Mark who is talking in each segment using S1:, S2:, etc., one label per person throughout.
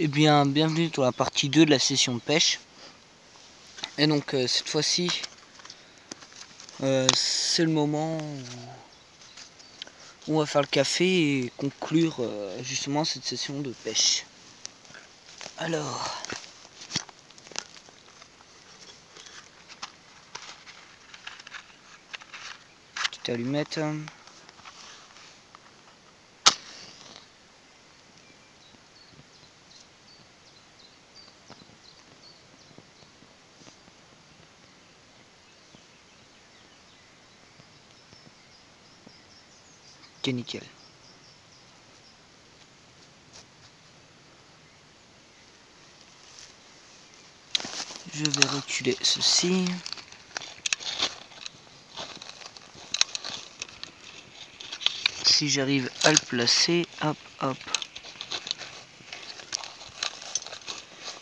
S1: Eh bien, bienvenue dans la partie 2 de la session de pêche. Et donc, cette fois-ci, c'est le moment où on va faire le café et conclure justement cette session de pêche. Alors, petite allumette. Ok, nickel. Je vais reculer ceci. Si j'arrive à le placer, hop, hop.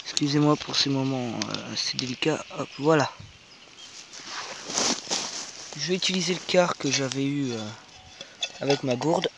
S1: Excusez-moi pour ces moments assez délicats. Hop, voilà. Je vais utiliser le quart que j'avais eu avec ma gourde.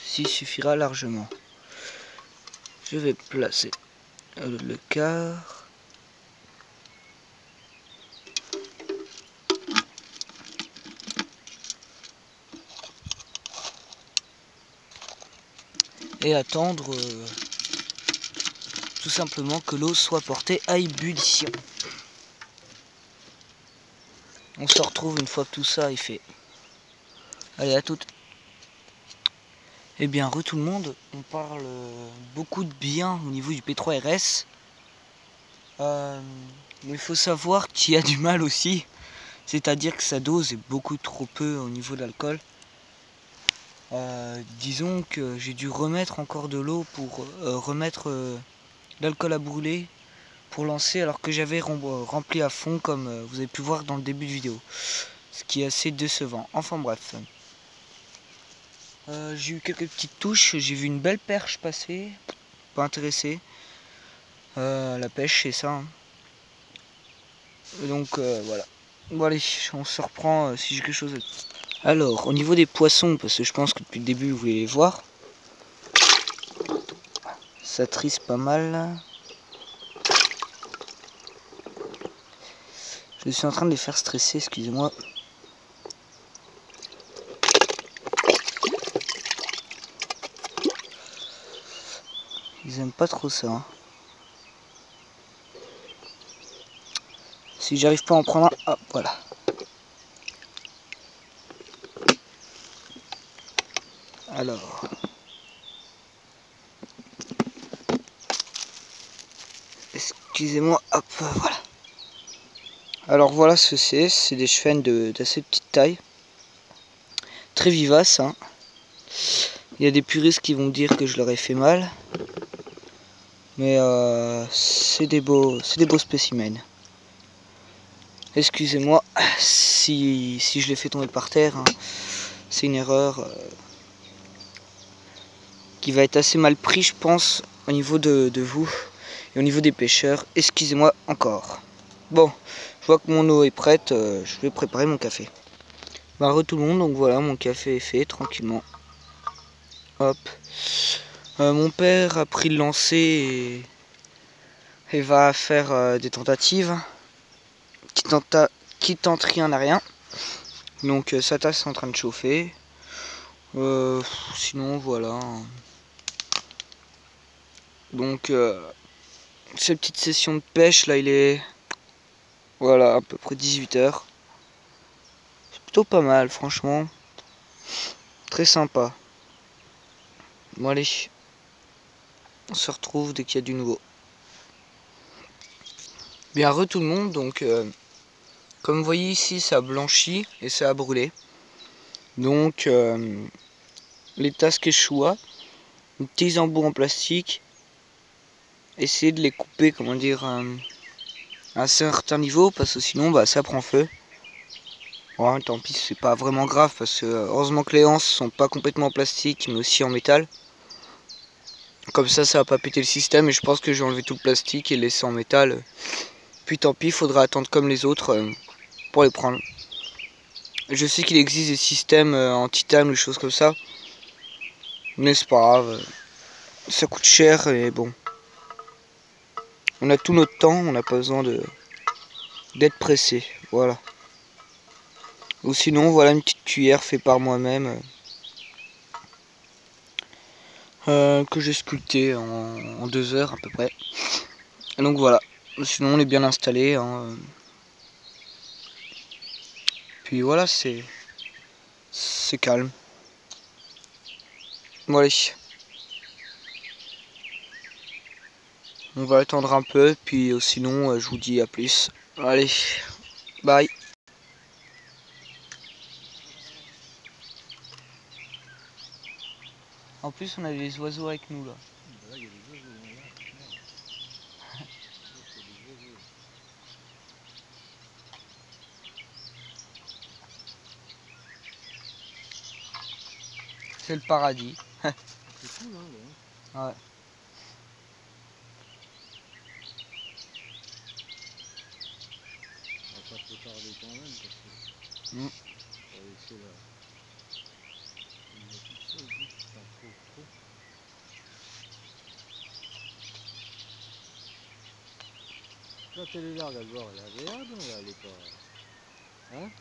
S1: Ceci suffira largement. Je vais placer le quart. Et attendre tout simplement que l'eau soit portée à ébullition. On se retrouve une fois que tout ça est fait. Allez, à toutes. Eh bien, tout le monde, on parle beaucoup de bien au niveau du P3RS. Mais il faut savoir qu'il y a du mal aussi. C'est-à-dire que sa dose est beaucoup trop peu au niveau de l'alcool. Disons que j'ai dû remettre encore de l'eau pour remettre l'alcool à brûler pour lancer, alors que j'avais rempli à fond comme vous avez pu voir dans le début de vidéo, ce qui est assez décevant. Enfin bref, j'ai eu quelques petites touches, j'ai vu une belle perche passer, pas intéressé. La pêche c'est ça hein. Donc voilà. Bon allez, on se reprend si j'ai quelque chose à dire. Alors au niveau des poissons, parce que je pense que depuis le début vous voulez les voir, ça trisse pas mal. Je suis en train de les faire stresser, excusez-moi. Ils aiment pas trop ça. Hein. Si j'arrive pas à en prendre un, hop, voilà. Alors. Excusez-moi, hop, voilà. Alors voilà ce que c'est des chevènes d'assez petite taille. Très vivaces, hein. Il y a des puristes qui vont dire que je leur ai fait mal. Mais c'est des beaux spécimens. Excusez-moi si je les fais tomber par terre. Hein. C'est une erreur qui va être assez mal pris, je pense, au niveau de vous et au niveau des pêcheurs. Excusez-moi encore. Bon, je vois que mon eau est prête, je vais préparer mon café. Bah, tout le monde, donc voilà, mon café est fait tranquillement. Hop. Mon père a pris le lancer et va faire des tentatives qui tentent rien à rien. Donc sa tasse est en train de chauffer. Sinon voilà. Donc cette petite session de pêche là, il est voilà à peu près 18 h. C'est plutôt pas mal franchement. Très sympa. Bon allez. On se retrouve dès qu'il y a du nouveau. Bien tout le monde, donc comme vous voyez ici ça a blanchi et ça a brûlé. Donc les tasses quechua, les petits embouts en plastique, essayez de les couper, comment dire, à un certain niveau, parce que sinon bah, ça prend feu. Ouais, tant pis, c'est pas vraiment grave, parce que heureusement que les anses sont pas complètement en plastique, mais aussi en métal. Comme ça va pas péter le système, et je pense que j'ai enlevé tout le plastique et le laisser en métal. Puis tant pis, il faudra attendre comme les autres pour les prendre. Je sais qu'il existe des systèmes en titane ou des choses comme ça, mais c'est pas grave, ça coûte cher et bon. On a tout notre temps, on n'a pas besoin d'être pressé, voilà. Ou sinon, voilà une petite cuillère faite par moi-même que j'ai sculptée en 2 heures à peu près. Et donc voilà, sinon on est bien installé. Hein. Puis voilà, c'est calme. Bon allez, on va attendre un peu, puis sinon je vous dis à plus. Allez, bye. En plus on a des oiseaux avec nous là.
S2: Là, il y a des oiseaux, là, merde. Là, c'est des oiseaux.
S1: C'est le paradis.
S2: C'est cool, hein, là.
S1: Ouais.
S2: On va pas trop tarder quand même, parce que
S1: Mm.
S2: on va laisser la... une petite chose, putain, trop. Là, elle est là, regarde voir, elle est agréable, là, elle est pas... Hein?